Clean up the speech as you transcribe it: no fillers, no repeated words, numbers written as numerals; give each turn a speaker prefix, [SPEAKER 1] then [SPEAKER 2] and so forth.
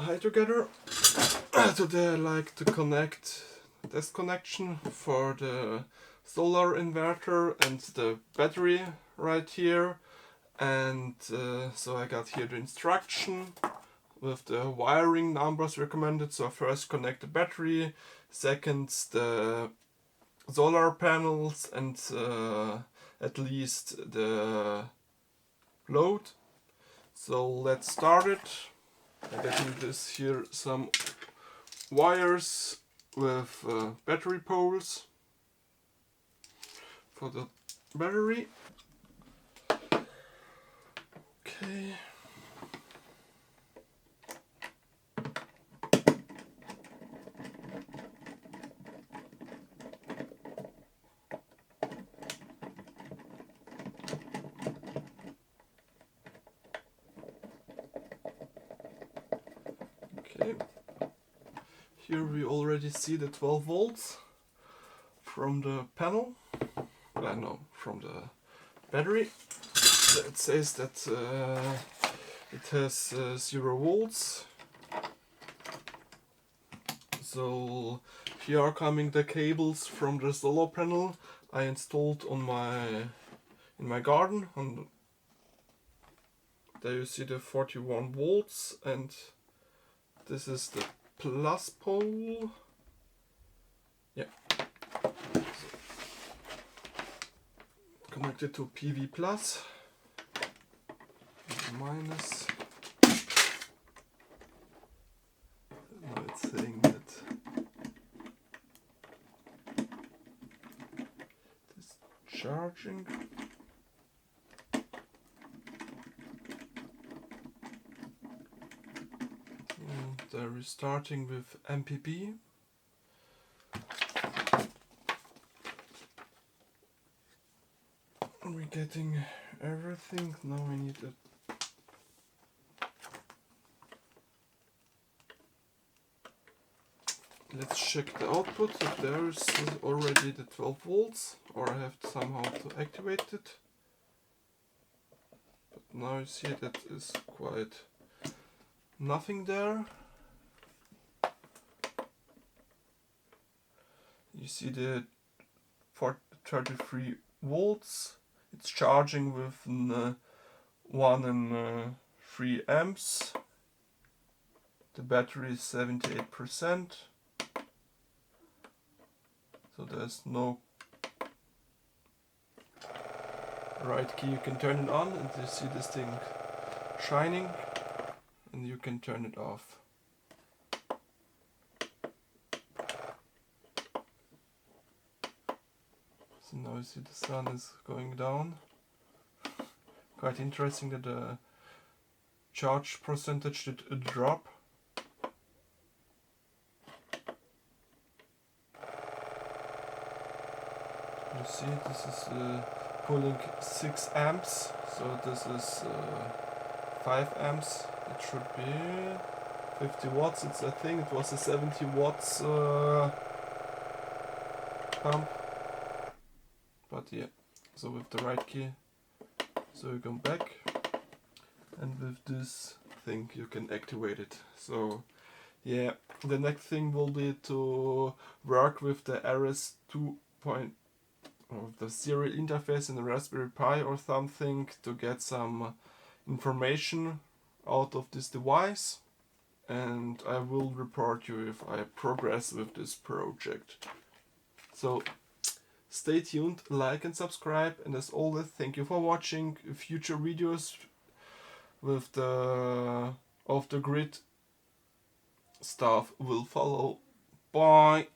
[SPEAKER 1] Hi together. Today I like to connect this connection for the solar inverter and the battery right here, and so I got here the instruction with the wiring numbers recommended. So first connect the battery, second the solar panels, and at least the load. So let's start it. I'm getting this here some wires with battery poles for the battery. Okay. Okay. Here we already see the 12 volts from the panel. No, from the battery. It says that it has 0 volts. So here are coming the cables from the solar panel I installed on in my garden. And there you see the 41 volts, and this is the plus pole. Yeah. So, connected to PV plus, minus. Now it's saying that this charging. They're restarting with MPPT. We're getting everything. Now we need it. Let's check the output if there's already the 12 volts, or I have somehow to activate it. But now you see that is quite nothing there. You see the 33 volts. It's charging with 1 and 3 amps. The battery is 78%. So there's no right key. You can turn it on and you see this thing shining, and you can turn it off. So now you see the sun is going down. Quite interesting that the charge percentage did drop. You see this is pulling 6 amps, so this is 5 amps. It should be 50 watts. It's, I think it was a 70 watts pump. But yeah, so with the right key, so you go back, and with this thing you can activate it. So yeah, the next thing will be to work with the RS2. Or the serial interface in the Raspberry Pi or something to get some information out of this device, and I will report you if I progress with this project. So stay tuned, like and subscribe, and as always, thank you for watching. Future videos with the off the grid stuff will follow. Bye.